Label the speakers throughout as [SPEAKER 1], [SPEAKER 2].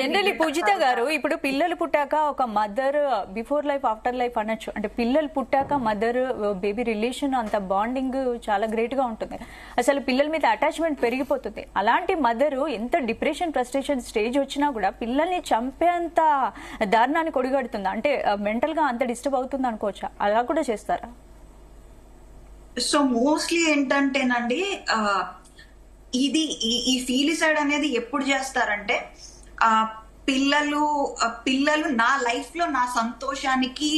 [SPEAKER 1] Generally పూజిత గారు ఇప్పుడు పిల్లలు పుట్టాక ఒక mother before life after life అనొచ్చు. అంటే పిల్లలు పుట్టాక మదర్ బేబీ రిలేషన్ అంత బాండింగ్ చాలా గ్రేట్ గా ఉంటుంది. అసలు పిల్లల మీద అటాచ్మెంట్ పెరిగిపోతుంది. అలాంటి మదర్ ఎంత డిప్రెషన్ ఫ్రస్ట్రేషన్ స్టేజ్ వచ్చినా కూడా పిల్లల్ని చంపేంత దారుణాన్ని కొడిగడుతుంది. అంటే మెంటల్ గా అంత డిస్టర్బ్ అవుతుంది అనుకోవచ్చా? అలా కూడా చేస్తారా?
[SPEAKER 2] సో మోస్ట్లీ ఏంటంటేనండి, ఇది ఈ ఫీలిసైడ్ అనేది ఎప్పుడు చేస్తారంటే, పిల్లలు నా లైఫ్ లో నా సంతోషానికి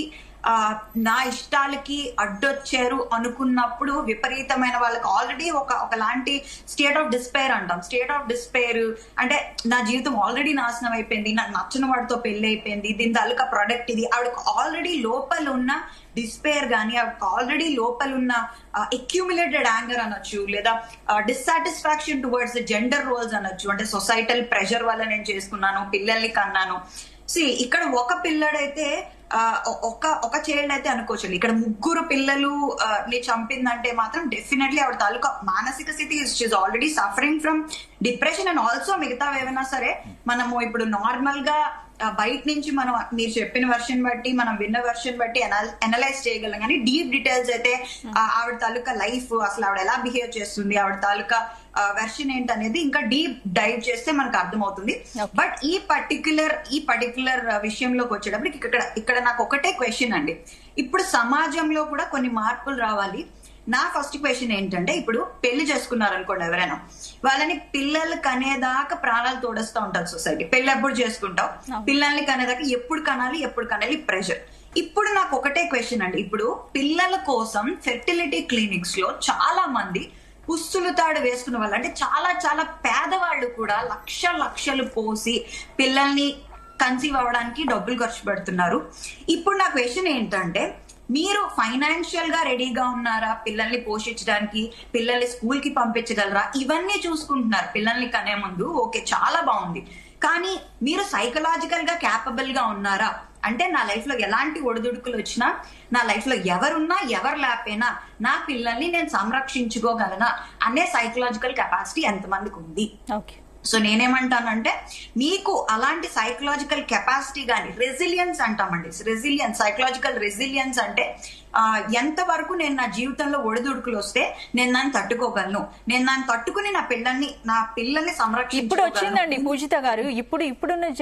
[SPEAKER 2] నా ఇష్టాలకి అడ్డొచ్చారు అనుకున్నప్పుడు విపరీతమైన వాళ్ళకి ఆల్రెడీ ఒకలాంటి స్టేట్ ఆఫ్ డిస్పైర్ అంటాం. స్టేట్ ఆఫ్ డిస్పైర్ అంటే నా జీవితం ఆల్రెడీ నాశనం అయిపోయింది, నాకు నచ్చిన వాడితో పెళ్లి అయిపోయింది, దీని తాలూకా ప్రొడక్ట్ ఇది. ఆవిడకి ఆల్రెడీ లోపల ఉన్న డిస్పేర్ గానీ, ఆవిడకి ఆల్రెడీ లోపల ఉన్న అక్యూములేటెడ్ యాంగర్ అనొచ్చు, లేదా డిస్సాటిస్ఫాక్షన్ టువర్డ్స్ జెండర్ రోల్స్ అనొచ్చు. అంటే సొసైటల్ ప్రెషర్ వల్ల నేను చేసుకున్నాను, పిల్లల్ని కన్నాను. ఇక్కడ ఒక పిల్లడైతే ఒక చైల్డ్ అయితే అనుకోవచ్చు. ఇక్కడ ముగ్గురు పిల్లలు ని చంపిందంటే మాత్రం డెఫినెట్లీ ఆవిడ తాలూకా మానసిక స్థితి is already suffering from depression. And also మిగతా ఏమైనా సరే మనము ఇప్పుడు నార్మల్ గా బయట నుంచి మనం మీరు చెప్పిన వెర్షన్ బట్టి, మనం విన్న వెర్షన్ బట్టి అనలైజ్ చేయగలం. కానీ డీప్ డీటెయిల్స్ అయితే ఆవిడ తాలూకా లైఫ్, అసలు ఆవిడ ఎలా బిహేవ్ చేస్తుంది, ఆవిడ తాలూకా వెర్షన్ ఏంటనేది ఇంకా డీప్ డైవ్ చేస్తే మనకు అర్థమవుతుంది. బట్ ఈ పర్టికులర్ విషయంలోకి వచ్చేటప్పుడు ఇక్కడ నాకు ఒకటే క్వశ్చన్ అండి. ఇప్పుడు సమాజంలో కూడా కొన్ని మార్పులు రావాలి. నా ఫస్ట్ క్వశ్చన్ ఏంటంటే, ఇప్పుడు పెళ్లి చేసుకున్నారు అనుకోండి ఎవరైనా, వాళ్ళని పిల్లలు కనేదాకా ప్రాణాలు తోడేస్తూ ఉంటారు సొసైటీ. పెళ్లి ఎప్పుడు చేసుకుంటావు, పిల్లల్ని కనేదాకా ఎప్పుడు కనాలి ప్రెషర్. ఇప్పుడు నాకు ఒకటే క్వశ్చన్ అండి. ఇప్పుడు పిల్లల కోసం ఫెర్టిలిటీ క్లినిక్స్ లో చాలా మంది పుస్తులు తాడు వేసుకున్న వాళ్ళు, అంటే చాలా పేదవాళ్ళు కూడా లక్షలు పోసి పిల్లల్ని కన్సీవ్ అవ్వడానికి డబ్బులు ఖర్చు పెడుతున్నారు. ఇప్పుడు నా క్వశ్చన్ ఏంటంటే, మీరు ఫైనాన్షియల్ గా రెడీగా ఉన్నారా పిల్లల్ని పోషించడానికి, పిల్లల్ని స్కూల్ కి పంపించగలరా? ఇవన్నీ చూసుకుంటున్నారు పిల్లల్ని కనే ముందు. ఓకే, చాలా బాగుంది. కానీ మీరు సైకలాజికల్ గా క్యాపబుల్ గా ఉన్నారా? అంటే నా లైఫ్ లో ఎలాంటి ఒడిదుడుకులు వచ్చినా, నా లైఫ్ లో ఎవరున్నా ఎవరు లేకపోయినా నా పిల్లల్ని నేను సంరక్షించుకోగలనా అనే సైకలాజికల్ కెపాసిటీ ఎంతమందికి ఉంది? సో నేనేమంటానంటే, మీకు అలాంటి సైకలాజికల్ కెపాసిటీ కానీ, రెసిలియన్స్ అంటామండి, సైకలాజికల్ రెసిలియన్స్ అంటే ఎంత వరకు నేను నా జీవితంలో ఒడిదుడుకులు వస్తే నేను దాన్ని తట్టుకోగలను, నేను దాన్ని తట్టుకుని నా పిల్లల్ని సంరక్షించుకోగలను.
[SPEAKER 1] ఇప్పుడు వచ్చిందండి పూజిత గారు, ఇప్పుడున్న